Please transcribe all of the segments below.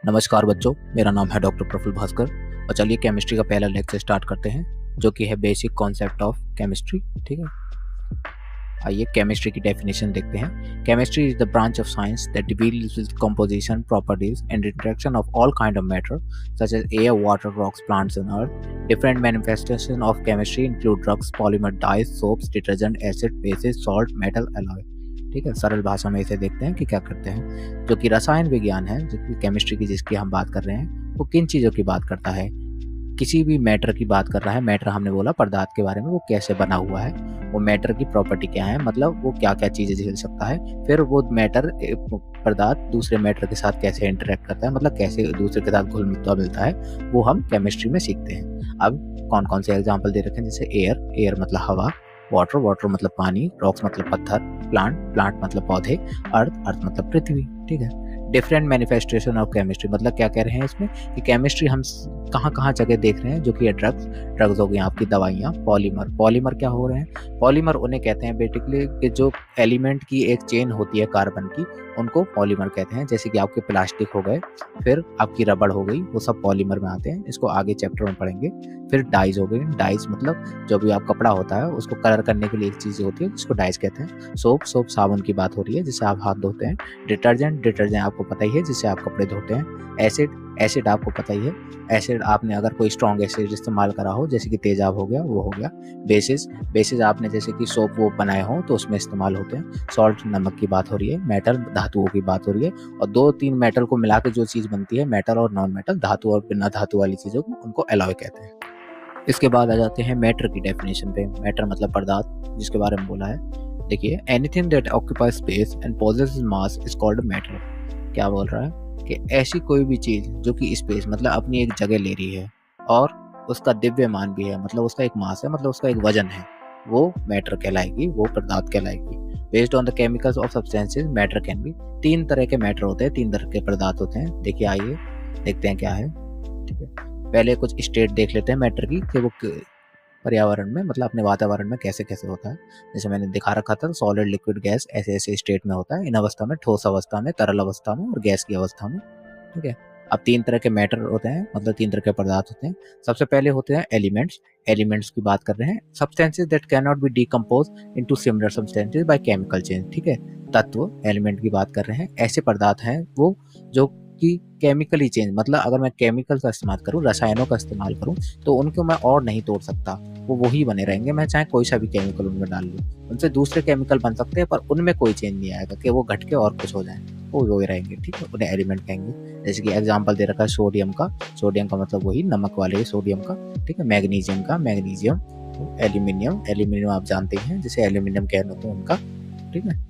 नमस्कार बच्चों, मेरा नाम है डॉक्टर प्रफुल्ल भास्कर और चलिए केमिस्ट्री का पहला लेक्चर स्टार्ट करते हैं जो कि है बेसिक कॉन्सेप्ट ऑफ केमिस्ट्री। ठीक है, आइए केमिस्ट्री की डेफिनेशन देखते हैं। Chemistry is the branch of science that deals with composition, properties and interaction of all kind of matter such as air, water, rocks, plants and earth. Different manifestation of chemistry include drugs, polymer, dyes, soaps, detergent, acid, bases, salt, metal, alloy. ठीक है, सरल भाषा में इसे देखते हैं कि क्या करते हैं। जो कि रसायन विज्ञान है, जो कि केमिस्ट्री की जिसकी हम बात कर रहे हैं, वो किन चीज़ों की बात करता है। किसी भी मैटर की बात कर रहा है। मैटर हमने बोला पदार्थ के बारे में, वो कैसे बना हुआ है, वो मैटर की प्रॉपर्टी क्या है, मतलब वो क्या क्या चीज़ें झेल सकता है। फिर वो मैटर पदार्थ दूसरे मैटर के साथ कैसे इंटरेक्ट करता है, मतलब कैसे दूसरे के साथ घुल मिलता है, वो हम केमिस्ट्री में सीखते हैं। अब कौन कौन से एग्जाम्पल दे रखे हैं, जैसे एयर, एयर मतलब हवा, वाटर, वाटर मतलब पानी, रॉक्स मतलब पत्थर, प्लांट, प्लांट मतलब पौधे, अर्थ, अर्थ मतलब पृथ्वी। ठीक है, डिफरेंट मैनिफेस्टेशन ऑफ केमिस्ट्री मतलब क्या कह रहे हैं इसमें कि केमिस्ट्री हम कहाँ कहाँ जगह देख रहे हैं, जो कि है ड्रग्स। ड्रग्स हो गई आपकी दवाइयाँ। पॉलीमर, पॉलीमर क्या हो रहे हैं, पॉलीमर उन्हें कहते हैं बेसिकली कि जो एलिमेंट की एक चेन होती है कार्बन की, उनको पॉलीमर कहते हैं। जैसे कि आपके प्लास्टिक हो गए, फिर आपकी रबड़ हो गई, वो सब पॉलीमर में आते हैं। इसको आगे चैप्टर में पढ़ेंगे। फिर डाइज हो गई। डाइज मतलब जो भी आप कपड़ा होता है उसको कलर करने के लिए एक चीज़ होती है जिसको डाइज कहते हैं। सोप, सोप साबुन की बात हो रही है जिससे आप हाथ धोते हैं। डिटर्जेंट, डिटर्जेंट आपको पता ही है जिससे आप कपड़े धोते हैं। एसिड, एसिड आपको पता ही है। एसिड आपने अगर कोई स्ट्रॉन्ग एसिड इस्तेमाल करा हो, जैसे कि तेजाब हो गया, वो हो गया। बेसिस, बेसिस आपने जैसे कि सोप वो बनाए हो तो उसमें इस्तेमाल होते हैं। सॉल्ट, नमक की बात हो रही है। मेटल, धातुओं की बात हो रही है। और 2-3 मेटल को मिला के जो चीज़ बनती है, मेटल और नॉन मेटल, धातु और बिना धातु वाली चीज़ों को, उनको एलॉय कहते हैं। इसके बाद आ जाते हैं मैटर की डेफिनेशन पे। मैटर मतलब पदार्थ, जिसके बारे में बोला है। देखिए, anything that occupy space and possesses mass is called matter. क्या बोल रहा है कि ऐसी कोई भी चीज़ जो कि स्पेस मतलब अपनी एक जगह ले रही है और उसका दिव्यमान भी है, मतलब उसका एक मास है, मतलब उसका एक वजन है, वो मैटर कहलाएगी, वो पदार्थ कहलाएगी। Based on the chemicals of substances matter can be. 3 तरह के मैटर होते हैं, 3 तरह के पदार्थ होते हैं। देखिए, आइए देखते हैं क्या है। ठीक है, पहले कुछ स्टेट देख लेते हैं मैटर की कि वो पर्यावरण में मतलब अपने वातावरण में कैसे कैसे होता है। जैसे मैंने दिखा रखा था, सॉलिड, लिक्विड, गैस, ऐसे ऐसे स्टेट में होता है। इन अवस्था में, ठोस अवस्था में, तरल अवस्था में और गैस की अवस्था में। ठीक है, अब 3 तरह के मैटर होते हैं, मतलब 3 तरह के पदार्थ होते हैं। सबसे पहले होते हैं एलिमेंट्स। एलिमेंट्स की बात कर रहे हैं, substances that can not be decompose into similar substances by chemical change. ठीक है, तत्व, एलिमेंट की बात कर रहे हैं, ऐसे पदार्थ हैं वो जो कि केमिकली चेंज, मतलब अगर मैं केमिकल का इस्तेमाल करूँ, रसायनों का इस्तेमाल करूँ, तो उनको मैं और नहीं तोड़ सकता, वो वही बने रहेंगे। मैं चाहे कोई सा भी केमिकल उनमें डाल लूँ, उनसे दूसरे केमिकल बन सकते हैं पर उनमें कोई चेंज नहीं आएगा कि वो घट के और कुछ हो जाए, वो वही रहेंगे। ठीक है, उन्हें एलिमेंट कहेंगे। जैसे कि एग्जाम्पल दे रखा है सोडियम का। सोडियम का मतलब वही नमक वाले सोडियम का। ठीक है, मैग्नीशियम का, मैग्नीशियम। एल्यूमिनियम, एल्यूमिनियम आप जानते हैं, जैसे एल्यूमिनियम कैन होते हैं उनका। ठीक है,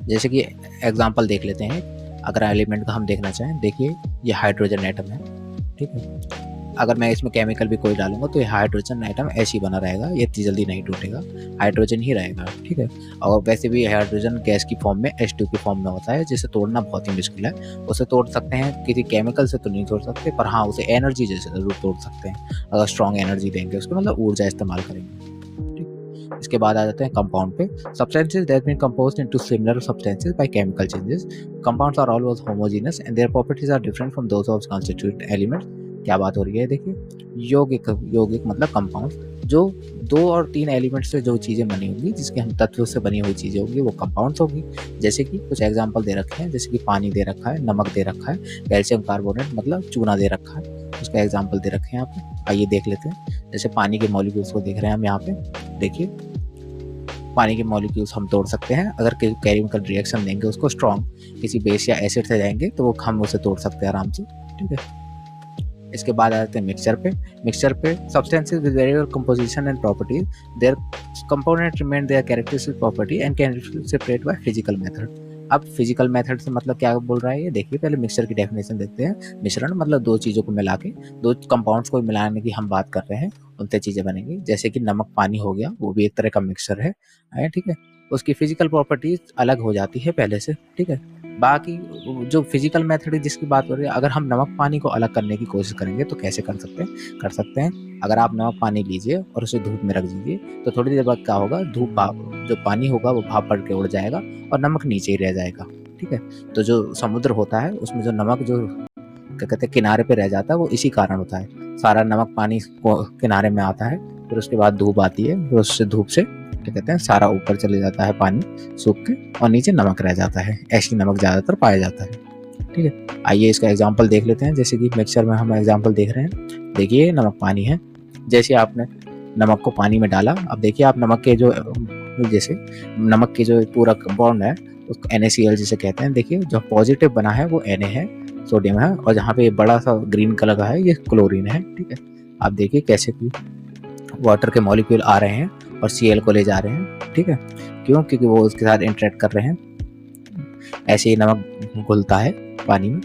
जैसे कि एग्जाम्पल देख लेते हैं। अगर एलिमेंट का हम देखना चाहें, देखिए ये हाइड्रोजन एटम है। ठीक है, अगर मैं इसमें केमिकल भी कोई डालूंगा तो ये हाइड्रोजन एटम ऐसे ही बना रहेगा, ये इतनी जल्दी नहीं टूटेगा, हाइड्रोजन ही रहेगा। ठीक है, और वैसे भी हाइड्रोजन गैस की फॉर्म में, H2 की फॉर्म में होता है, जिसे तोड़ना बहुत ही मुश्किल है। उसे तोड़ सकते हैं, किसी केमिकल से तो नहीं तोड़ सकते, पर हाँ उसे एनर्जी जैसे जरूर तोड़ सकते हैं। अगर स्ट्रॉन्ग एनर्जी देंगे उसको, मतलब ऊर्जा इस्तेमाल करेंगे। ठीक, इसके बाद आ जाते हैं कंपाउंड पे। Substances that been composed into similar substances by chemical changes. Compounds are always homogeneous and their properties are different from those of constituent elements. क्या बात हो रही है, देखिए, यौगिक, यौगिक मतलब कंपाउंड, जो 2 और 3 एलिमेंट से जो चीज़ें बनी होंगी, जिसके हम तत्वों से बनी हुई चीज़ें होंगी, वो कंपाउंड्स होगी। जैसे कि कुछ एग्जांपल दे रखे हैं, जैसे कि पानी दे रखा है, नमक दे रखा है, कैल्शियम कार्बोनेट मतलब चूना दे रखा है, उसका एग्जांपल दे रखे हैं यहाँ पे। आइए देख लेते हैं। जैसे पानी के मॉलिक्यूल्स को देख रहे हैं हम यहाँ पे। देखिए, पानी के मॉलिक्यूल्स हम तोड़ सकते हैं, अगर केमिकल रिएक्शन देंगे उसको, स्ट्रॉन्ग किसी बेस या एसिड से जाएंगे तो वो हम उसे तोड़ सकते हैं आराम से। ठीक है, इसके बाद आ जाते हैं मिक्सचर पे। मिक्सचर पे substances with variable composition and properties, their component remain their characteristic property and can be separate by physical method. अब फिजिकल मेथड से मतलब क्या बोल रहा है ये देखिए। पहले मिक्सचर की डेफिनेशन देखते हैं। मिश्रण मतलब 2 चीज़ों को मिला के, 2 कंपाउंड्स को मिलाने की हम बात कर रहे हैं, उनसे चीज़ें बनेंगी। जैसे कि नमक पानी हो गया, वो भी एक तरह का मिक्सचर है। ठीक है, उसकी फिजिकल प्रॉपर्टीज अलग हो जाती है पहले से। ठीक है, बाकी जो फिजिकल मेथड जिसकी बात हो रही है, अगर हम नमक पानी को अलग करने की कोशिश करेंगे तो कैसे कर सकते हैं, कर सकते हैं। अगर आप नमक पानी लीजिए और उसे धूप में रख दीजिए, तो थोड़ी देर बाद क्या होगा, धूप भाप, जो पानी होगा वो भाप पड़ के उड़ जाएगा और नमक नीचे ही रह जाएगा। ठीक है, तो जो समुद्र होता है उसमें जो नमक जो क्या कहते हैं किनारे पे रह जाता है, वो इसी कारण होता है। सारा नमक पानी को किनारे में आता है, फिर उसके बाद धूप आती है, फिर उससे धूप से क्या कहते हैं सारा ऊपर चले जाता है पानी सूख के, और नीचे नमक रह जाता है। ऐसी नमक ज़्यादातर पाया जाता है। ठीक है, आइए इसका एग्जाम्पल देख लेते हैं। जैसे कि मिक्सचर में हम एग्जाम्पल देख रहे हैं, देखिए नमक पानी है। जैसे आपने नमक को पानी में डाला, अब देखिए आप नमक के जो जैसे नमक की जो पूरा कंपाउंड है उसको NaCl जिसे कहते हैं, देखिए जो पॉजिटिव बना है वो Na है, सोडियम है, और जहाँ पे बड़ा सा ग्रीन कलर का है ये क्लोरीन है। ठीक है, आप देखिए कैसे कि वाटर के मॉलिक्यूल आ रहे हैं और Cl को ले जा रहे हैं। ठीक है, क्यों? क्योंकि वो उसके साथ इंटरेक्ट कर रहे हैं। ऐसे ही नमक घुलता है पानी में।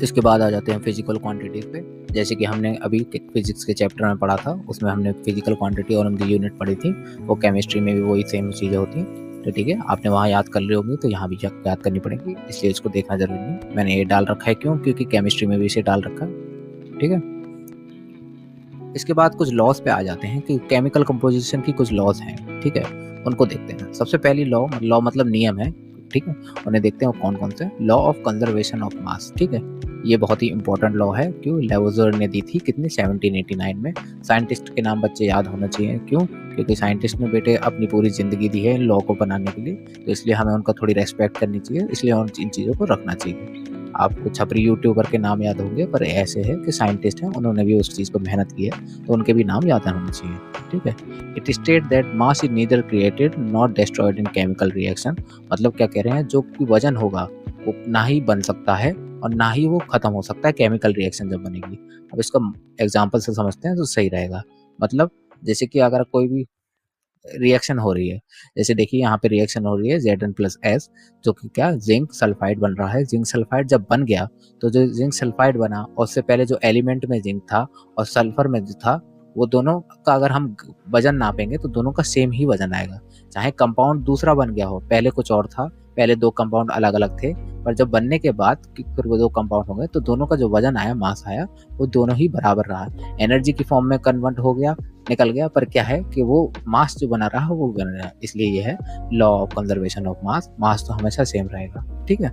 इसके बाद आ जाते हैं फिजिकल क्वांटिटीज पे। जैसे कि हमने अभी फिजिक्स के चैप्टर में पढ़ा था, उसमें हमने फिजिकल क्वांटिटी और उनकी यूनिट पढ़ी थी। वो केमिस्ट्री में भी वही सेम चीज़ें होती हैं। तो ठीक है, आपने वहाँ याद कर ली होगी, तो यहाँ भी याद करनी पड़ेगी, इसलिए इसको देखना जरूरी नहीं। मैंने ये डाल रखा है, क्यों? क्योंकि केमिस्ट्री में भी इसे डाल रखा है। ठीक है, इसके बाद कुछ लॉस पे आ जाते हैं कि केमिकल कंपोजिशन की कुछ लॉस हैं। ठीक है, उनको देखते हैं। सबसे पहली लॉ मतलब नियम है। ठीक है, उन्हें देखते हैं कौन कौन से। लॉ ऑफ कंजर्वेशन ऑफ मास। ठीक है, ये बहुत ही इंपॉर्टेंट लॉ है। क्यों? लेवोजर ने दी थी कितनी 1789 में। साइंटिस्ट के नाम बच्चे याद होना चाहिए। क्यों? क्योंकि साइंटिस्ट ने बेटे अपनी पूरी ज़िंदगी दी है इन लॉ को बनाने के लिए, तो इसलिए हमें उनका थोड़ी रेस्पेक्ट करनी चाहिए, इसलिए इन चीज़ों को रखना चाहिए। आपको छपरी यूट्यूबर के नाम याद होंगे, पर ऐसे है कि साइंटिस्ट हैं, उन्होंने भी उस चीज़ को मेहनत की है, तो उनके भी नाम याद होने चाहिए। ठीक है, it state that mass is neither created not destroyed in chemical reaction. मतलब क्या कह रहे हैं, जो कि वजन होगा वो ना ही बन सकता है और ना ही वो खत्म हो सकता है केमिकल रिएक्शन जब बनेगी। अब इसका एग्जाम्पल से समझते हैं तो सही रहेगा। मतलब जैसे कि अगर कोई भी रिएक्शन हो रही है, जैसे देखिए यहाँ पे रिएक्शन हो रही है Zn+S, जो कि क्या जिंक सल्फाइड बन रहा है। जिंक सल्फाइड जब बन गया तो जो जिंक सल्फाइड बना, और उससे पहले जो एलिमेंट में जिंक था और सल्फर में जो था, वो दोनों का अगर हम वजन नापेंगे तो दोनों का सेम ही वजन आएगा। चाहे कंपाउंड दूसरा बन गया हो, पहले कुछ और था, पहले दो कंपाउंड अलग अलग थे, पर जब बनने के बाद फिर वो दो कंपाउंड हो गए तो दोनों का जो वजन आया, मास आया, वो दोनों ही बराबर रहा। एनर्जी की फॉर्म में कन्वर्ट हो गया, निकल गया, पर क्या है कि वो मास जो बना रहा है वो बन रहा है। इसलिए ये है law of conservation of mass. Mass तो हमेशा सेम रहेगा। ठीक है,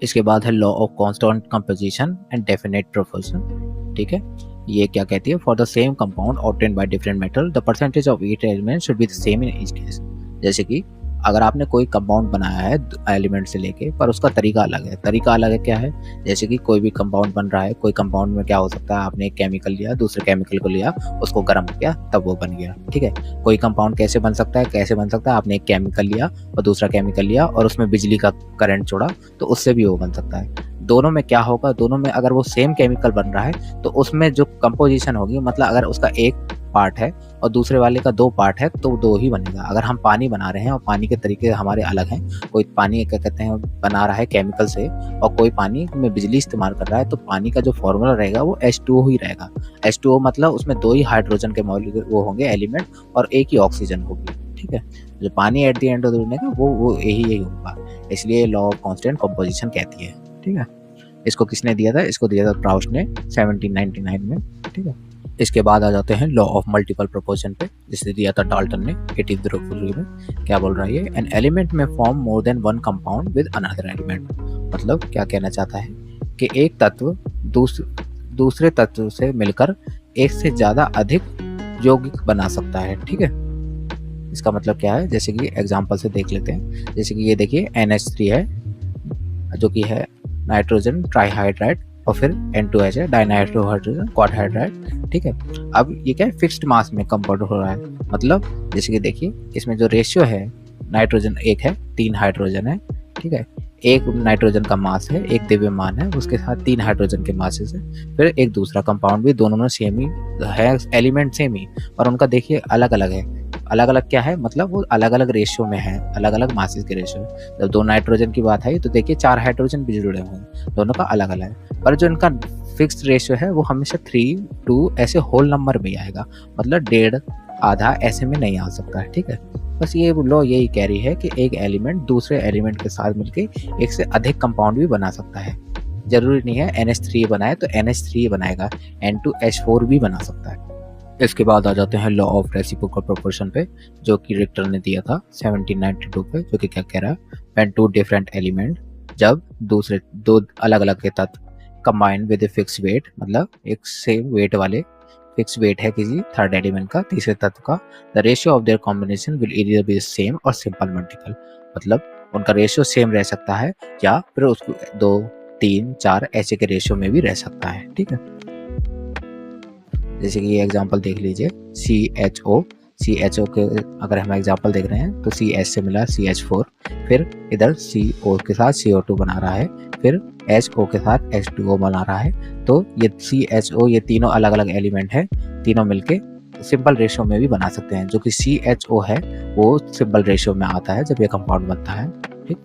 इसके बाद है law of constant composition and definite proportion. ठीक है, ये क्या कहती है, for the same compound obtained by different metal the percentage of each element should be the same in each case. जैसे कि अगर आपने कोई कंपाउंड बनाया है एलिमेंट से लेके, पर उसका तरीका अलग है। तरीका अलग है क्या है, जैसे कि कोई भी कंपाउंड बन रहा है, कोई कंपाउंड में क्या हो सकता है, आपने एक केमिकल लिया, दूसरे केमिकल को लिया, उसको गर्म किया, तब वो बन गया। ठीक है, कोई कंपाउंड कैसे बन सकता है, आपने एक केमिकल लिया और दूसरा केमिकल लिया और उसमें बिजली का करंट छोड़ा, तो उससे भी वो बन सकता है। दोनों में क्या होगा, दोनों में अगर वो सेम केमिकल बन रहा है तो उसमें जो कंपोजिशन होगी, मतलब अगर उसका एक पार्ट है और दूसरे वाले का दो पार्ट है तो दो ही बनेगा। अगर हम पानी बना रहे हैं और पानी के तरीके हमारे अलग हैं, कोई पानी क्या कहते हैं बना रहा है केमिकल से और कोई पानी में बिजली इस्तेमाल कर रहा है, तो पानी का जो फॉर्मूला रहेगा वो H2O ही रहेगा। H2O मतलब उसमें दो ही हाइड्रोजन के मॉलिक्यूल वो होंगे एलिमेंट और एक ही ऑक्सीजन होगी। ठीक है, जो पानी at the end of the day का वो यही होगा, इसलिए लॉ ऑफ कांस्टेंट कंपोजिशन कहती है। ठीक है, इसको किसने दिया था, इसको दिया था प्राउस्ट ने 1799 में। ठीक है, इसके बाद आ जाते हैं लॉ ऑफ मल्टीपल प्रोपोर्शन पे, जिसे दिया था डाल्टन ने 1803 में। क्या बोल रहा है ये, एन एलिमेंट में form more than one compound with another element. मतलब क्या कहना चाहता है कि एक तत्व दूसरे तत्व से मिलकर एक से ज्यादा अधिक यौगिक बना सकता है। ठीक है, इसका मतलब क्या है, जैसे कि एग्जांपल से देख लेते हैं। जैसे कि ये देखिए NH3 है, जो कि है नाइट्रोजन ट्राईहाइड्राइड, और फिर N2H है डाइनाइट्रो हाइड्रोजन क्वाड हाइड्राइड। ठीक है, अब ये क्या है, फिक्स्ड मास में कंपाउंड हो रहा है। मतलब जैसे कि देखिए इसमें जो रेशियो है, नाइट्रोजन एक है, 3 हाइड्रोजन है। ठीक है, एक नाइट्रोजन का मास है, एक द्रव्यमान है, उसके साथ 3 हाइड्रोजन के मासेस है, फिर एक दूसरा कंपाउंड भी, दोनों में सेम ही है, एलिमेंट सेम ही, पर उनका देखिए अलग अलग है। अलग अलग क्या है, मतलब वो अलग अलग रेशियो में है, अलग अलग मासेस के रेशियो। जब 2 नाइट्रोजन की बात आई तो देखिए 4 हाइड्रोजन भी जुड़े हुए हैं, दोनों का अलग अलग है, पर जो इनका फिक्स्ड रेशियो है वो हमेशा 3, 2 ऐसे होल नंबर में आएगा, मतलब 1.5 आधा ऐसे में नहीं आ सकता है। ठीक है, बस ये लॉ यही कह रही है कि एक एलिमेंट दूसरे एलिमेंट के साथ मिलकर एक से अधिक कंपाउंड भी बना सकता है। जरूरी नहीं है NH3 बनाए तो NH3 बनाएगा, N2H4 भी बना सकता है। इसके बाद आ जाते हैं लॉ ऑफ रेसिप्रोकल प्रोपोर्शन पे, जो कि रिक्टर ने दिया था 1792 पे, जो कि क्या कह रहा है, व्हेन टू डिफरेंट एलिमेंट, जब दूसरे दो अलग अलग के तत्व combine with a fix weight, मतलब एक सेम वेट वाले फिक्स वेट है किसी थर्ड एलिमेंट का, तीसरे तत्व का, the ratio of their combination will either be same और सिंपल मल्टीपल, मतलब उनका रेशियो सेम रह सकता है या फिर उसको 2, 3, 4 ऐसे के रेशियो में भी रह सकता है। ठीक है, जैसे कि ये एग्जांपल देख लीजिए, CHO के अगर हम एग्जांपल देख रहे हैं तो CH से मिला CH4, फिर इधर CO के साथ CO2 बना रहा है, फिर HO के साथ H2O बना रहा है। तो ये CHO ये तीनों अलग अलग एलिमेंट है, तीनों मिलके सिंपल रेशियो में भी बना सकते हैं। जो कि CHO है वो सिंपल रेशियो में आता है जब ये कंपाउंड बनता है। ठीक,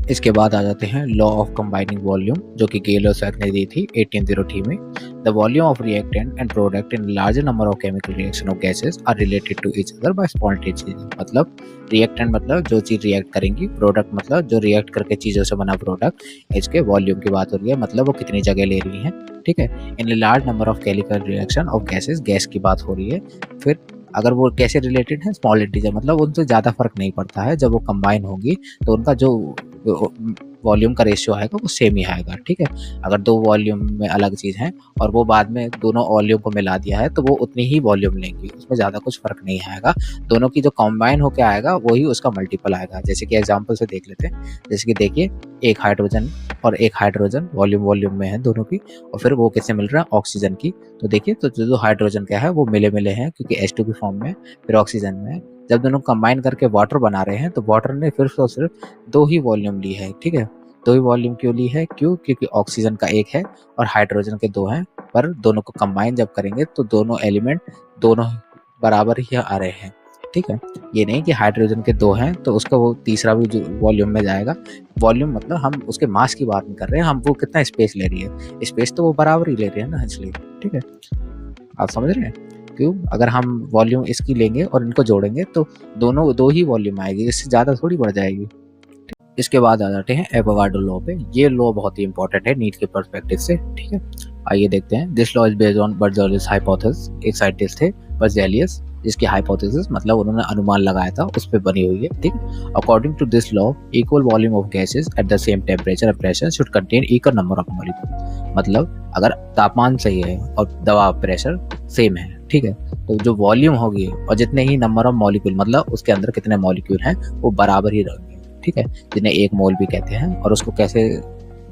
इसके बाद आ जाते हैं लॉ ऑफ कंबाइनिंग वॉल्यूम, जो कि गेलो-सैक ने दी थी 1803 में। The volume of reactant and product in larger number of chemical reaction of gases are related to each other by spontaneous changing, मतलब रिएक्टेंट मतलब जो चीज रिएक्ट करेंगी, प्रोडक्ट मतलब जो रिएक्ट करके चीजों से बना प्रोडक्ट, इसके वॉल्यूम की बात हो रही है, मतलब वो कितनी जगह ले रही है। ठीक है, in large number of chemical reaction of gases, gas की बात हो रही है। फिर अगर वो कैसे रिलेटेड है, स्मॉल इंटीजर, मतलब उनसे ज़्यादा फर्क नहीं पड़ता है, जब वो कंबाइन होगी तो उनका जो वॉल्यूम का रेशियो आएगा वो सेम ही आएगा। ठीक है, अगर दो वॉल्यूम में अलग चीज़ है और वो बाद में दोनों वॉल्यूम को मिला दिया है तो वो उतनी ही वॉल्यूम लेंगी, उसमें ज़्यादा कुछ फर्क नहीं आएगा। दोनों की जो कंबाइन होकर आएगा वही उसका मल्टीपल आएगा। जैसे कि एग्जाम्पल से देख लेते हैं, जैसे कि देखिए एक हाइड्रोजन और एक हाइड्रोजन वॉल्यूम में है दोनों की, और फिर वो किससे मिल रहा है, ऑक्सीजन की। तो देखिए तो जो हाइड्रोजन क्या है वो मिले हैं क्योंकि H2 की फॉर्म में, फिर ऑक्सीजन में। जब दोनों कंबाइन करके वाटर बना रहे हैं तो वाटर ने फिर तो सिर्फ 2 ही वॉल्यूम ली है। ठीक है, 2 ही वॉल्यूम क्यों ली है, क्योंकि ऑक्सीजन का 1 है और हाइड्रोजन के 2 हैं, पर दोनों को कंबाइन जब करेंगे तो दोनों एलिमेंट दोनों बराबर ही आ रहे हैं। ठीक है, ये नहीं कि हाइड्रोजन के 2 हैं तो उसका वो तीसरा भी जो वॉल्यूम में जाएगा। वॉल्यूम मतलब हम उसके मास की बात नहीं कर रहे हैं, हम वो कितना स्पेस ले रही है, स्पेस तो वो बराबर ही ले रहे हैं ना, इसलिए। ठीक है, आप समझ रहे हैं क्यों? अगर हम वॉल्यूम इसकी लेंगे और इनको जोड़ेंगे तो दोनों 2 ही वॉल्यूम आएगी, इससे ज़्यादा थोड़ी बढ़ जाएगी। इसके बाद आ जाते हैं एवोगाड्रो लॉ पे। ये लॉ बहुत ही इंपॉर्टेंट है नीट के पर्सपेक्टिव से। ठीक है, आइए देखते हैं। This law is based on Berzelius hypothesis. एक साइंटिस्ट थे बर्ज़ेलियस, जिसकी हाइपोथेसिस मतलब उन्होंने अनुमान लगाया था, उस पे बनी हुई है। ठीक, according to this law equal volume of gases at the same temperature and pressure should contain equal number of molecule, मतलब अगर तापमान सही है और दबाव प्रेशर सेम है, ठीक है, तो जो वॉल्यूम होगी और जितने ही नंबर ऑफ मॉलिक्यूल, मतलब उसके अंदर कितने मॉलिक्यूल हैं वो बराबर ही रहेंगे। ठीक है, जिन्हें एक मोल भी कहते हैं, और उसको कैसे,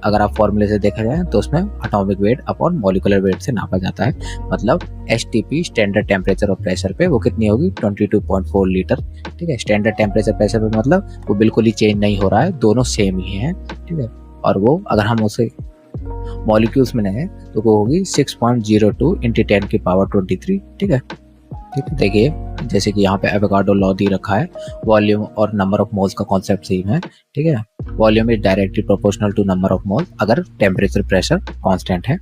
अगर आप फॉर्मूले से देखा जाए तो उसमें atomic weight upon molecular weight से नापा जाता है। मतलब STP स्टैंडर्ड टेम्परेचर और प्रेशर पे वो कितनी होगी, 22.4 लीटर। ठीक है, स्टैंडर्ड टेम्परेचर प्रेशर पे मतलब वो बिल्कुल ही चेंज नहीं हो रहा है, दोनों सेम ही हैं। ठीक है, और वो अगर हम उसे मॉलिक्यूल्स में लें तो वो होगी 6.02 × 10⁻23। ठीक है, ठीक है, देखिए जैसे कि यहाँ पे एवोगाड्रो लॉ दी रखा है, वॉल्यूम और नंबर ऑफ मोल्स का कॉन्सेप्ट सेम है। ठीक है, volume is directly proportional to number of moles अगर टेम्परेचर प्रेशर कांस्टेंट है।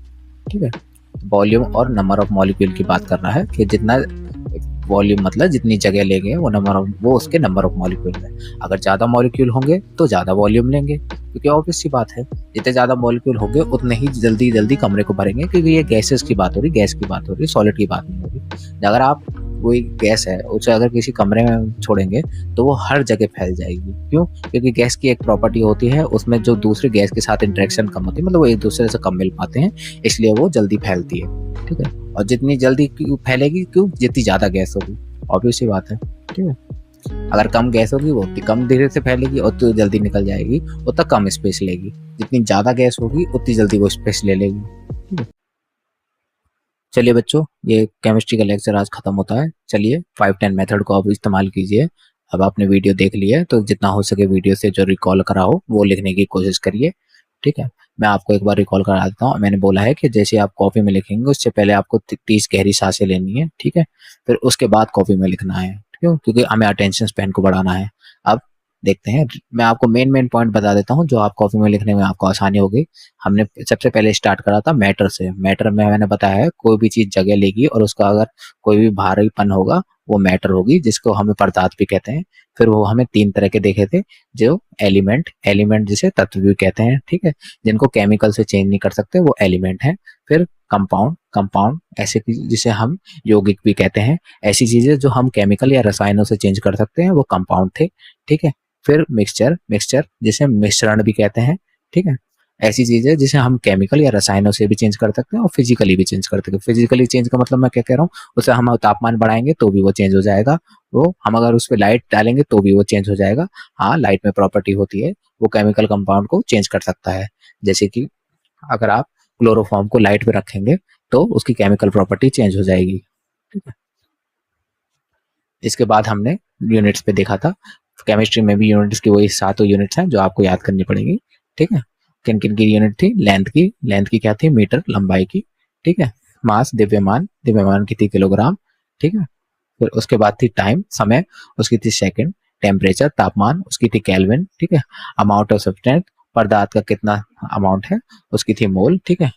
ठीक है, वॉल्यूम और नंबर ऑफ मॉलिक्यूल की बात कर रहा है कि जितना वॉल्यूम मतलब जितनी जगह लेंगे वो नंबर ऑफ, वो उसके नंबर ऑफ मॉलिक्यूल है। अगर ज़्यादा मॉलिक्यूल होंगे तो ज़्यादा वॉल्यूम लेंगे, क्योंकि ऑब्वियस सी बात है जितने ज़्यादा मॉलिक्यूल होंगे उतने ही जल्दी कमरे को भरेंगे, क्योंकि ये गैसेस की बात हो रही, गैस की बात हो रही, सॉलिड की बात नहीं हो रही। अगर आप कोई गैस है उसे अगर किसी कमरे में छोड़ेंगे तो वो हर जगह फैल जाएगी। क्यों? क्योंकि गैस की एक प्रॉपर्टी होती है, उसमें जो दूसरी गैस के साथ इंटरेक्शन कम होती है, मतलब वो एक दूसरे से कम मिल पाते हैं, इसलिए वो जल्दी फैलती है। ठीक है, और जितनी जल्दी फैलेगी, क्यों? जितनी ज़्यादा गैस होगी, ऑब्वियस सी बात है। ठीक है, अगर कम गैस होगी वो उतनी कम धीरे से फैलेगी और तो जल्दी निकल जाएगी, उतना कम स्पेस लेगी। जितनी ज़्यादा गैस होगी उतनी जल्दी वो स्पेस ले लेगी। ठीक है, चलिए बच्चों, ये केमिस्ट्री का लेक्चर आज खत्म होता है। चलिए 5-10 मेथड को आप इस्तेमाल कीजिए। अब आपने वीडियो देख ली है तो जितना हो सके वीडियो से जो रिकॉल करा हो वो लिखने की कोशिश करिए। ठीक है, मैं आपको एक बार रिकॉल करा देता हूँ। मैंने बोला है कि जैसे आप कॉपी में लिखेंगे उससे पहले आपको 30 गहरी सांसें लेनी है। ठीक है, फिर उसके बाद कॉपी में लिखना है, क्यों? क्योंकि हमें अटेंशन स्पैन को बढ़ाना है। अब देखते हैं, मैं आपको मेन पॉइंट बता देता हूँ जो आप कॉपी में लिखने में आपको आसानी होगी। हमने सबसे पहले स्टार्ट करा था मैटर से। मैटर में मैंने बताया है कोई भी चीज जगह लेगी और उसका अगर कोई भी भारीपन होगा वो मैटर होगी, जिसको हमें पदार्थ भी कहते हैं। फिर वो हमें 3 तरह के देखे थे, जो एलिमेंट जिसे तत्व भी कहते हैं। ठीक है, जिनको केमिकल से चेंज नहीं कर सकते वो एलिमेंट है। फिर कंपाउंड ऐसे जिसे हम यौगिक भी कहते हैं। ऐसी चीजें जो हम केमिकल या रसायनों से चेंज कर सकते हैं वो कंपाउंड थे। ठीक है, फिर मिक्सचर जिसे मिश्रण भी कहते हैं। ठीक है, ऐसी चीज़ है जिसे हम केमिकल या रसायनों से भी चेंज कर सकते हैं और फिजिकली भी चेंज कर सकते हैं। फिजिकली चेंज का मतलब मैं क्या कह रहा हूँ, उसे हम तापमान बढ़ाएंगे तो भी वो चेंज हो जाएगा, वो हम अगर उस पर लाइट डालेंगे तो भी वो चेंज हो जाएगा। हाँ, लाइट में प्रॉपर्टी होती है, वो केमिकल कंपाउंड को चेंज कर सकता है। जैसे कि अगर आप क्लोरोफॉर्म को लाइट पे रखेंगे तो उसकी केमिकल प्रॉपर्टी चेंज हो जाएगी। ठीक है, इसके बाद हमने यूनिट्स पे देखा था। केमिस्ट्री में भी यूनिट्स की वही 7 यूनिट्स हैं जो आपको याद करनी पड़ेगी। ठीक है, किन किन की यूनिट थी? लेंथ की क्या थी? मीटर, लंबाई की। ठीक है, मास, द्रव्यमान की थी किलोग्राम। ठीक है, फिर उसके बाद थी टाइम, समय, उसकी थी सेकंड। टेम्परेचर, तापमान, उसकी थी केल्विन। ठीक है, अमाउंट ऑफ सब्सटेंस, पदार्थ का कितना अमाउंट है, उसकी थी मोल। ठीक है,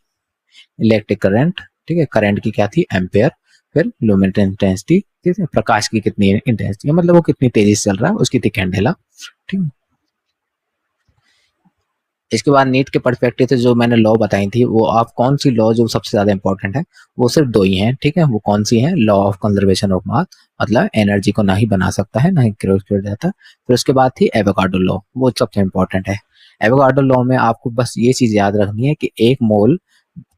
इलेक्ट्रिक करंट, ठीक है, करंट की क्या थी? एम्पेयर। फिर लुमिनेंस इंटेंसिटी, ठीक है, प्रकाश की कितनी इंटेंसिटी है, मतलब वो कितनी तेजी से चल रहा है, उसकी थी कैंडेला। ठीक है, इसके बाद नीट के पर्सपेक्टिव से जो मैंने लॉ बताई थी, वो आप कौन सी लॉ जो सबसे ज्यादा इंपॉर्टेंट है, वो सिर्फ 2 ही हैं। ठीक है, वो कौन सी है? लॉ ऑफ कंजर्वेशन ऑफ मास, मतलब एनर्जी को ना ही बना सकता है ना ही क्रिएट कर जाता। फिर उसके बाद थी एवोगाड्रो लॉ, वो सबसे इंपॉर्टेंट है। एवोगाड्रो लॉ में आपको बस ये चीज याद रखनी है कि 1 मोल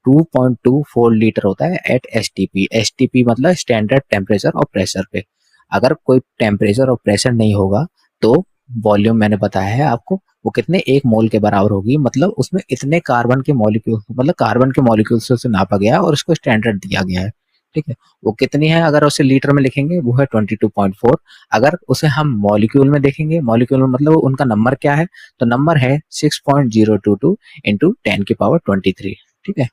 2.24 लीटर होता है एट एसटीपी। एसटीपी मतलब स्टैंडर्ड टेम्परेचर और प्रेशर पे। अगर कोई टेम्परेचर और प्रेशर नहीं होगा तो वॉल्यूम मैंने बताया है आपको, वो कितने? 1 मोल के बराबर होगी। मतलब उसमें इतने कार्बन के मॉलिक्यूल, मतलब कार्बन के मॉलिक्यूल से उसे नापा गया है और उसको स्टैंडर्ड दिया गया है। ठीक है, वो कितनी है? अगर उसे लीटर में लिखेंगे वो है 22.4। अगर उसे हम मॉलिक्यूल में देखेंगे, मॉलिक्यूल में मतलब उनका नंबर क्या है, तो नंबर है 6.022 इंटू 10⁻23। ठीक है,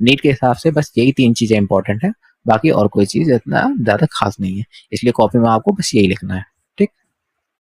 नीट के हिसाब से बस यही 3 चीजें इंपॉर्टेंट है, बाकी और कोई चीज इतना ज्यादा खास नहीं है, इसलिए कॉपी में आपको बस यही लिखना है।